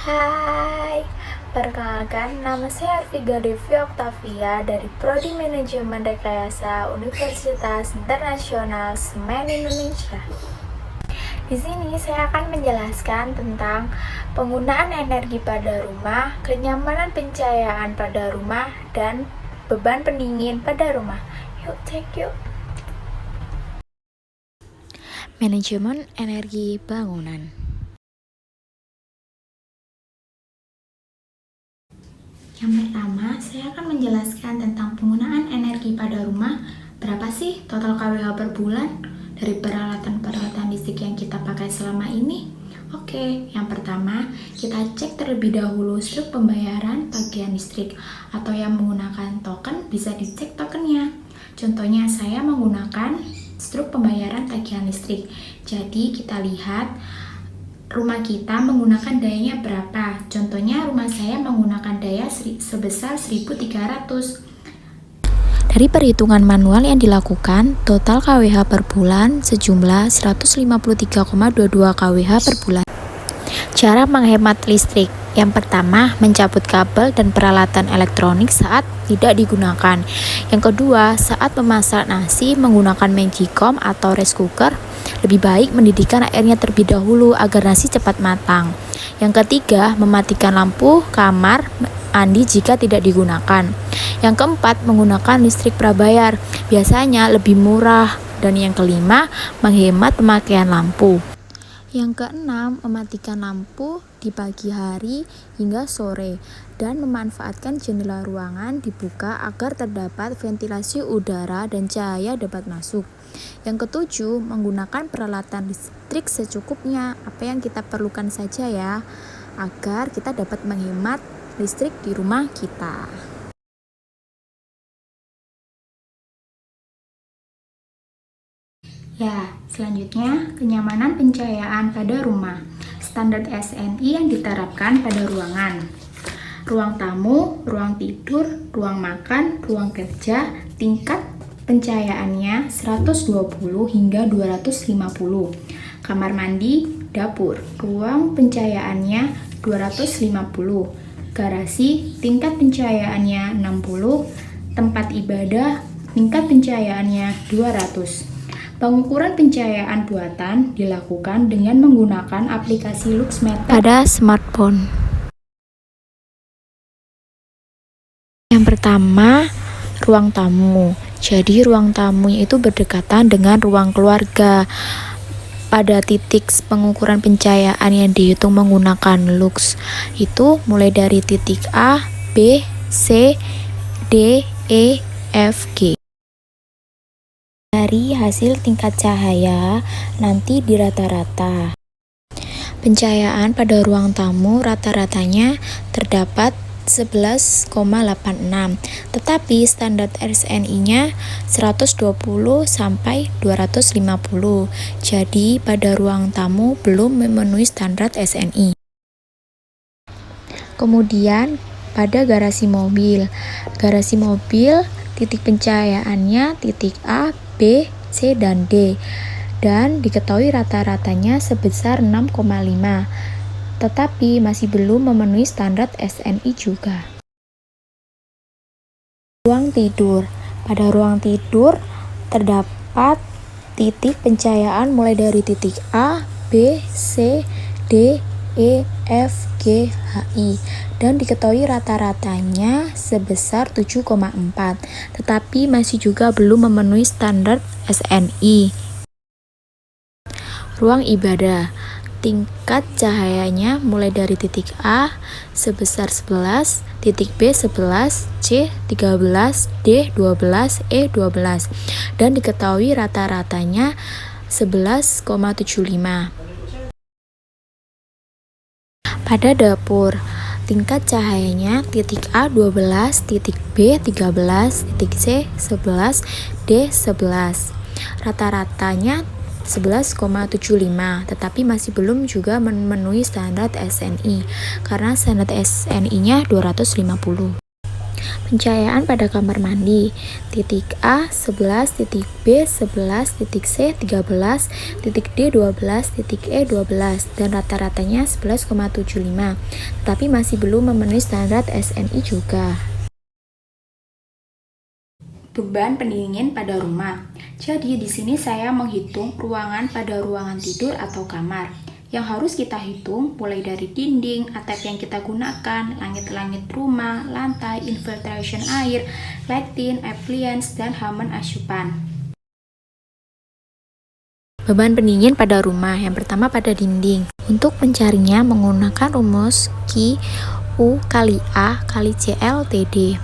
Hai, perkenalkan nama saya Arviga Devi Oktavia dari Prodi Manajemen Rekayasa Universitas Internasional Semen Indonesia. Di sini saya akan menjelaskan tentang penggunaan energi pada rumah, kenyamanan pencahayaan pada rumah, dan beban pendingin pada rumah. Yuk, cek yuk. Manajemen energi bangunan. Yang pertama, saya akan menjelaskan tentang penggunaan energi pada rumah. Berapa sih total KWH per bulan dari peralatan-peralatan listrik yang kita pakai selama ini? Oke, yang pertama, kita cek terlebih dahulu struk pembayaran tagihan listrik, atau yang menggunakan token bisa dicek tokennya. Contohnya, saya menggunakan struk pembayaran tagihan listrik. Jadi, kita lihat rumah kita menggunakan dayanya berapa. Contohnya rumah saya menggunakan daya sebesar 1300. Dari perhitungan manual yang dilakukan, total KWH per bulan sejumlah 153,22 KWH per bulan. Cara menghemat listrik. Yang pertama, mencabut kabel dan peralatan elektronik saat tidak digunakan. Yang kedua, saat memasak nasi menggunakan magicom atau rice cooker, lebih baik mendidihkan airnya terlebih dahulu agar nasi cepat matang. Yang ketiga, mematikan lampu kamar mandi jika tidak digunakan. Yang keempat, menggunakan listrik prabayar, biasanya lebih murah. Dan yang kelima, menghemat pemakaian lampu. Yang keenam, mematikan lampu di pagi hari hingga sore dan memanfaatkan jendela ruangan dibuka agar terdapat ventilasi udara dan cahaya dapat masuk. Yang ketujuh, menggunakan peralatan listrik secukupnya, apa yang kita perlukan saja ya, agar kita dapat menghemat listrik di rumah kita. Ya, selanjutnya kenyamanan pencahayaan pada rumah. Standar SNI yang diterapkan pada ruangan. Ruang tamu, ruang tidur, ruang makan, ruang kerja, tingkat pencahayaannya 120 hingga 250. Kamar mandi, dapur, ruang pencahayaannya 250. Garasi, tingkat pencahayaannya 60. Tempat ibadah, tingkat pencahayaannya 200. Pengukuran pencahayaan buatan dilakukan dengan menggunakan aplikasi LuxMeter Pada smartphone. Yang pertama, ruang tamu. Jadi ruang tamu itu berdekatan dengan ruang keluarga. Pada titik pengukuran pencahayaan yang dihitung menggunakan lux itu mulai dari titik A, B, C, D, E, F, G. Dari hasil tingkat cahaya nanti di rata-rata. Pencahayaan pada ruang tamu rata-ratanya terdapat 11,86, tetapi standar SNI-nya 120 sampai 250. Jadi pada ruang tamu belum memenuhi standar SNI. Kemudian pada garasi mobil. Garasi mobil titik pencahayaannya titik A, B, C, dan D, dan diketahui rata-ratanya sebesar 6,5, tetapi masih belum memenuhi standar SNI juga. Ruang tidur. Pada ruang tidur terdapat titik pencahayaan mulai dari titik A, B, C, D, E, F, G, H, I, dan diketahui rata-ratanya sebesar 7,4, tetapi masih juga belum memenuhi standar SNI. Ruang ibadah. Tingkat cahayanya mulai dari titik A sebesar 11, titik B 11, C 13, D 12, E 12, dan diketahui rata-ratanya 11,75. Pada dapur, tingkat cahayanya titik A 12, titik B 13, titik C 11, D 11. Rata-ratanya 11,75, tetapi masih belum juga memenuhi standar SNI karena standar SNI-nya 250. Pencahayaan pada kamar mandi. Titik A 11, titik B 11, titik C 13, titik D 12, titik E 12, dan rata-ratanya 11,75. Tetapi masih belum memenuhi standar SNI juga. Beban pendingin pada rumah. Jadi di sini saya menghitung ruangan pada ruangan tidur atau kamar. Yang harus kita hitung mulai dari dinding, atap yang kita gunakan, langit-langit rumah, lantai, infiltration air, lighting, appliance, dan halaman asupan. Beban pendingin pada rumah. Yang pertama pada dinding. Untuk mencarinya menggunakan rumus Q U kali A kali CLTD.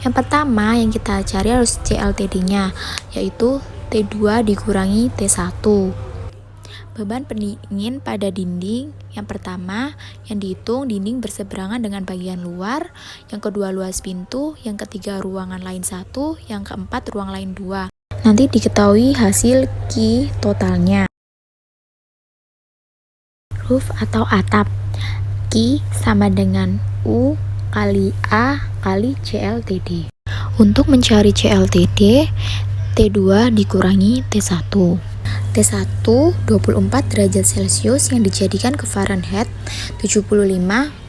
Yang pertama yang kita cari harus CLTD-nya, yaitu T2 dikurangi T1. Beban pendingin pada dinding. Yang pertama yang dihitung dinding berseberangan dengan bagian luar, yang kedua luas pintu, yang ketiga ruangan lain 1, yang keempat ruang lain 2. Nanti diketahui hasil Q totalnya. Roof atau atap. Q sama dengan U kali A kali CLTD. Untuk mencari CLTD, T2 dikurangi T1. T1 24 derajat Celcius yang dijadikan ke Fahrenheit 75,2.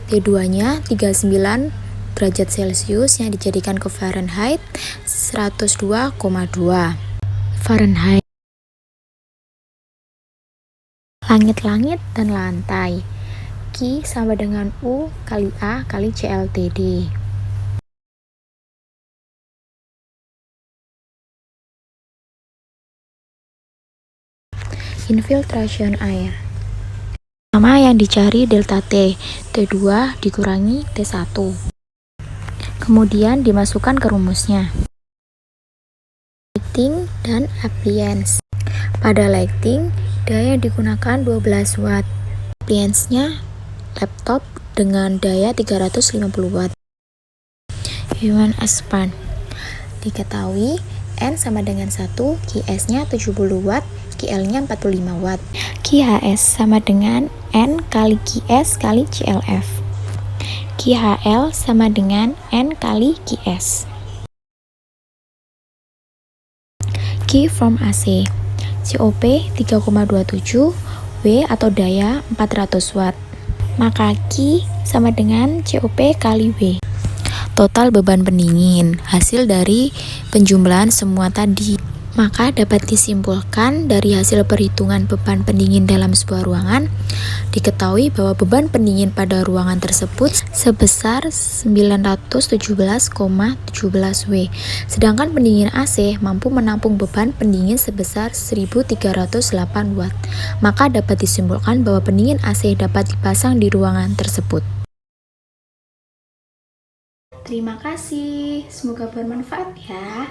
T2-nya 39 derajat Celcius yang dijadikan ke Fahrenheit 102,2 Fahrenheit. Langit-langit dan lantai. Q sama dengan U kali A kali CLTD. Infiltration air. Pertama yang dicari delta T, T2 dikurangi T1. Kemudian dimasukkan ke rumusnya. Lighting dan appliance. Pada lighting, daya yang digunakan 12 watt. Appliance-nya laptop dengan daya 350 watt. Human span. Diketahui N sama dengan 1, QS-nya 70 watt, QL-nya 45 watt. QHS sama dengan N kali QS kali CLF. QHL sama dengan N kali QS. Q from AC. COP 3,27, W atau daya 400 watt. Maka Q sama dengan COP kali W. Total beban pendingin, hasil dari penjumlahan semua tadi. Maka dapat disimpulkan dari hasil perhitungan beban pendingin dalam sebuah ruangan, diketahui bahwa beban pendingin pada ruangan tersebut sebesar 917,17 W. Sedangkan pendingin AC mampu menampung beban pendingin sebesar 1308 watt. Maka dapat disimpulkan bahwa pendingin AC dapat dipasang di ruangan tersebut. Terima kasih, semoga bermanfaat ya.